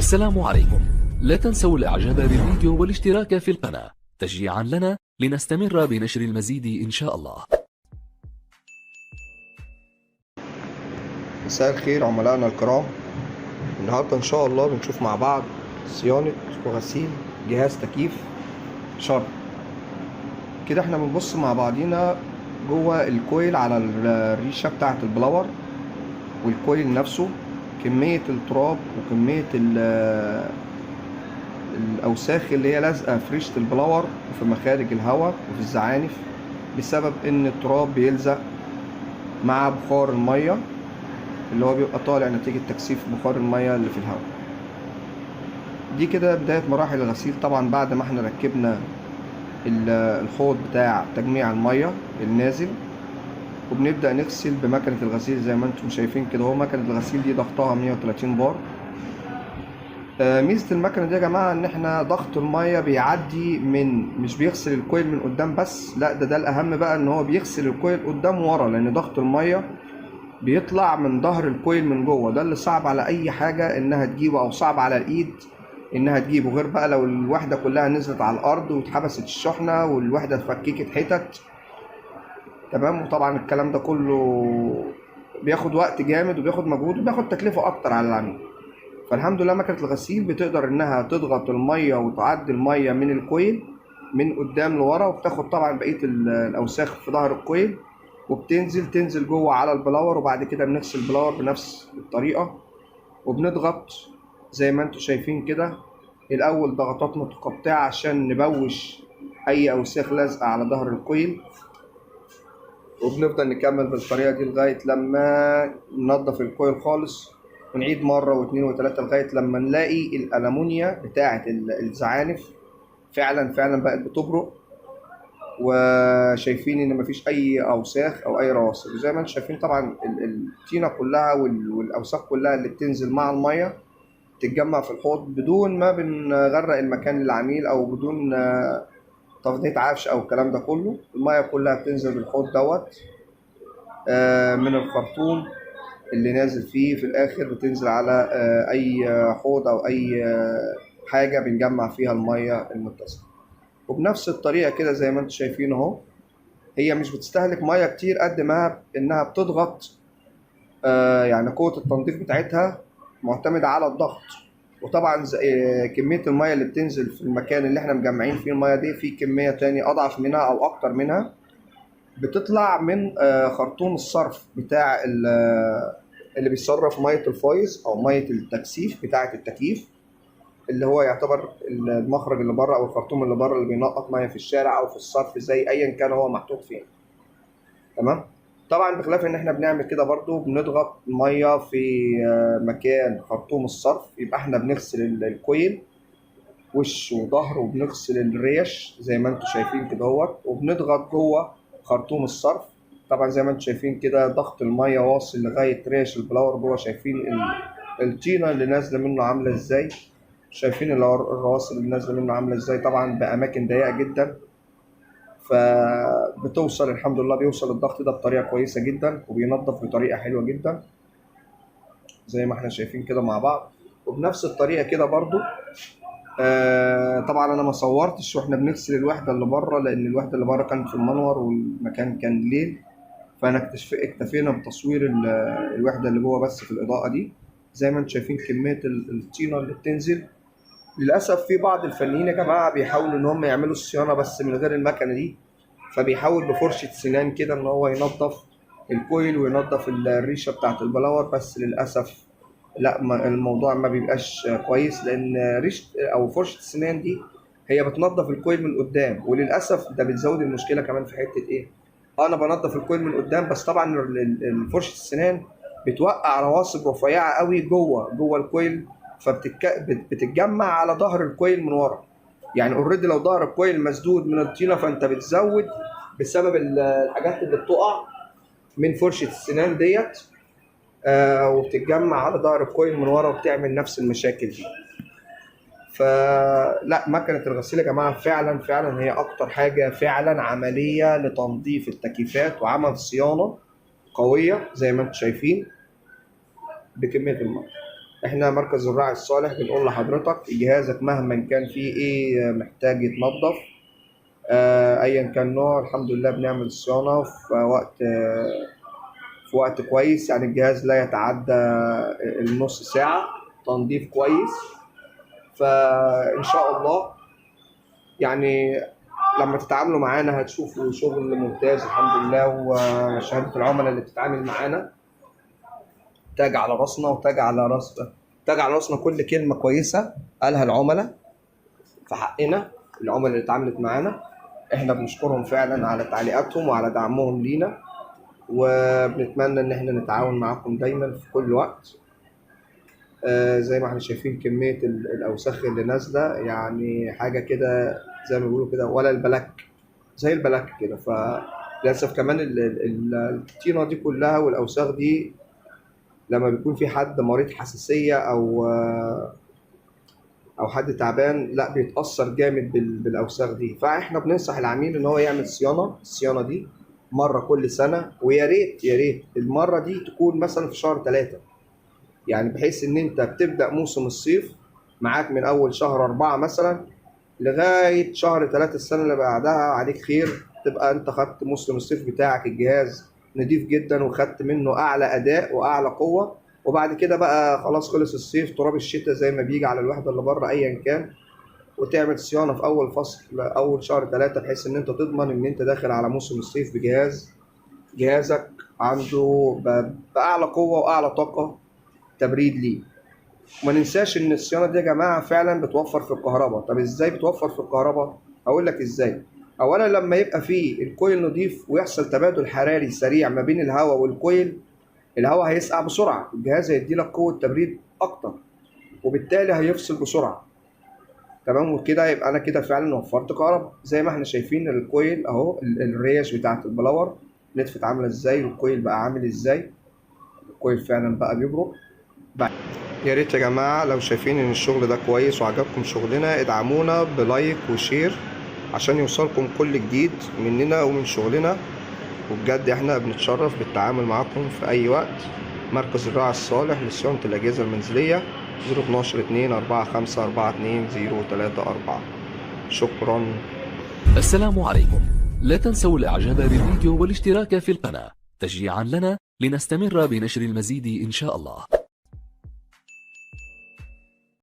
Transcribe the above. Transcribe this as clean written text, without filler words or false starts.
السلام عليكم. لا تنسوا الاعجاب بالفيديو والاشتراك في القناة تشجيعا لنا لنستمر بنشر المزيد ان شاء الله. مساء الخير عملائنا الكرام. النهارده ان شاء الله بنشوف مع بعض صيانة وغسيل جهاز تكييف شرب. كده احنا بنبص مع بعضينا جوه الكويل على الريشة بتاعة البلاور والكويل نفسه، كمية التراب وكمية الأوساخ اللي هي لازقة في ريشة البلاور وفي مخارج الهواء وفي الزعانف، بسبب إن التراب بيلزق مع بخار المية اللي هو بيبقى طالع نتيجة تكثيف بخار المية اللي في الهواء. دي كده بداية مراحل الغسيل. طبعا بعد ما احنا ركبنا الحوض بتاع تجميع المية النازل، وبنبدأ نغسل بمكنة الغسيل زي ما انتم شايفين كده. هو مكنة الغسيل دي ضغطها 130 بار. ميزة المكنة دي يا جماعة ان احنا ضغط المية بيعدي مش بيغسل الكويل من قدام بس، لا ده الأهم بقى ان هو بيغسل الكويل قدام وورا، لأن ضغط المية بيطلع من ظهر الكويل من جوه. ده اللي صعب على اي حاجه انها تجيبه، او صعب على الايد انها تجيبه، غير بقى لو الوحده كلها نزلت على الارض واتحبست الشحنه والوحده اتفككت حتت. تمام. وطبعا الكلام ده كله بياخد وقت جامد وبياخد مجهود وبياخد تكلفه اكتر على العميل. فالحمد لله مكنه الغسيل بتقدر انها تضغط الميه وتعدي الميه من الكويل من قدام لورا، وبتاخد طبعا بقيه الاوساخ في ظهر الكويل تنزل جوه على البلاور. وبعد كده بنغسل البلاور بنفس الطريقه وبنضغط زي ما انتم شايفين كده. الاول ضغطات متقطعه عشان نبوش اي اوساخ لازقه على ظهر الكويل، وبنفضل نكمل بالطريقه دي لغايه لما ننضف الكويل خالص، ونعيد مره واثنين وثلاثه لغايه لما نلاقي الالومنيا بتاعه الزعانف فعلا بقت بتبرق، وشايفين ان مفيش اي اوساخ او اي رواسب. زي ما انتم شايفين طبعا الطينه كلها والاوساخ كلها اللي بتنزل مع الميه تتجمع في الحوض بدون ما بنغرق المكان للعميل، او بدون تفضية عفش او الكلام ده كله. الميه كلها بتنزل بالحوض دوت من الخرطوم اللي نازل فيه في الاخر، بتنزل على اي حوض او اي حاجه بنجمع فيها الميه المتصله. وبنفس الطريقه كده زي ما انتم شايفين اهو، هي مش بتستهلك ميه كتير قد ما انها بتضغط. يعني قوه التنظيف بتاعتها معتمده على الضغط. وطبعا كميه الميه اللي بتنزل في المكان اللي احنا مجمعين فيه الميه دي، في كميه تاني اضعف منها او اكتر منها بتطلع من خرطوم الصرف بتاع اللي بيصرف ميه الفايز او ميه التكثيف بتاعه التكييف، اللي هو يعتبر المخرج اللي بره او الخرطوم اللي بره اللي بينقط ميه في الشارع او في الصرف زي ايا كان هو محطوط فين. تمام. طبعا بخلاف ان احنا بنعمل كده برضو بنضغط ميه في مكان خرطوم الصرف، يبقى احنا بنغسل الكويل وش وظهر، وبنغسل الريش زي ما انتم شايفين كده اهوت، وبنضغط جوه خرطوم الصرف. طبعا زي ما انتم شايفين كده ضغط الميه واصل لغايه ريش البلاور جوه. شايفين الطينه اللي نازله منه عامله ازاي، شايفين الرواسب اللي نازله منه عامله ازاي، طبعا باماكن ضيقه جدا. فبتوصل الحمد لله بيوصل الضغط ده بطريقه كويسه جدا، وبينظف بطريقه حلوه جدا زي ما احنا شايفين كده مع بعض. وبنفس الطريقه كده برضو طبعا انا ما صورتش واحنا بنغسل الوحده اللي بره، لان الوحده اللي بره كانت في المنور والمكان كان ليل، فانا اكتفينا بتصوير الوحده اللي جوه بس في الاضاءه دي. زي ما انتم شايفين كميه الطينه اللي بتنزل. للاسف في بعض الفنيين يا جماعه بيحاولوا ان هم يعملوا الصيانه بس من غير المكنه دي، فبيحاول بفرشه سنان كده ان هو ينظف الكويل وينظف الريشه بتاعه البلاور، بس للاسف لا، الموضوع ما بيبقاش كويس، لان ريشه او فرشه السنان دي هي بتنظف الكويل من قدام، وللاسف ده بتزود المشكله كمان في حته ايه. انا بنظف الكويل من قدام، بس طبعا فرشه السنان بتوقع رواسب رفيعه قوي جوه الكويل، فبتتجمع على ظهر الكويل من ورا. يعني اوريدي لو ظهر الكويل مسدود من الطينه، فانت بتزود بسبب الحاجات اللي بتقع من فرشه السنان ديت، وبتتجمع على ظهر الكويل من ورا وبتعمل نفس المشاكل دي. فلا، مكنه الغسيل يا جماعه فعلا هي اكتر حاجه فعلا عمليه لتنظيف التكييفات وعمل صيانه قويه زي ما انتم شايفين بكميه الميه. احنا مركز الراعي الصالح بنقول لحضرتك جهازك مهما كان فيه ايه محتاج يتنظف، ايا كان نوع، الحمد لله بنعمل صيانة في وقت كويس. يعني الجهاز لا يتعدى النص ساعة تنظيف كويس. فإن شاء الله يعني لما تتعاملوا معانا هتشوفوا شغل ممتاز الحمد لله. وشهادة العملاء اللي بتتعامل معانا تاج على راسنا تاج على راسنا كل كلمة كويسة قالها العملاء في حقنا. العملاء اللي اتعاملت معانا احنا بنشكرهم فعلا على تعليقاتهم وعلى دعمهم لينا، وبنتمنى ان احنا نتعاون معاكم دايما في كل وقت. زي ما احنا شايفين كمية الأوساخ اللي نازلة، يعني حاجة كده زي ما بيقولوا كده ولا البلاك، زي البلاك كده. فللأسف كمان الطينة دي كلها والأوساخ دي لما بيكون في حد مريض حساسية أو حد تعبان، لا بيتأثر جامد بالأوساخ دي. فإحنا بننصح العميل إن هو يعمل الصيانة دي مرة كل سنة، ويا ريت المرة دي تكون مثلا في شهر 3، يعني بحيث ان انت بتبدأ موسم الصيف معاك من اول شهر 4 مثلا لغاية شهر 3 السنة اللي بعدها عليك خير، تبقى انت خدت موسم الصيف بتاعك الجهاز نضيف جدا وخدت منه اعلى اداء واعلى قوة. وبعد كده بقى خلاص خلص الصيف، تراب الشتاء زي ما بيجي على الوحدة اللي بره ايا كان، وتعمل صيانة في اول فصل اول شهر 3 بحيث ان انت تضمن ان انت داخل على موسم الصيف جهازك عنده بأعلى قوة واعلى طاقة تبريد ليه. وما ننساش ان الصيانه دي يا جماعه فعلا بتوفر في الكهرباء. طب ازاي بتوفر في الكهرباء؟ هقول لك ازاي. اولا لما يبقى فيه الكويل نضيف ويحصل تبادل حراري سريع ما بين الهواء والكويل، الهواء هيسقع بسرعه، الجهاز هيدي لك قوه تبريد اكتر، وبالتالي هيفصل بسرعه. تمام، وكده يبقى انا كده فعلا وفرت كهرباء. زي ما احنا شايفين الكويل اهو، الريش بتاعه البلور نتفت عامله ازاي والكويل بقى عامل ازاي. الكويل فعلا بقى بيبرق. يا ريت يا جماعة لو شايفين ان الشغل ده كويس وعجبكم شغلنا ادعمونا بلايك وشير عشان يوصلكم كل جديد مننا ومن شغلنا. وبجد احنا بنتشرف بالتعامل معاكم في اي وقت. مركز الراعي الصالح لصيانة الأجهزة المنزلية 012-2-454-2034. شكرا. السلام عليكم. لا تنسوا الاعجاب بالفيديو والاشتراك في القناة تشجيعا لنا لنستمر بنشر المزيد إن شاء الله.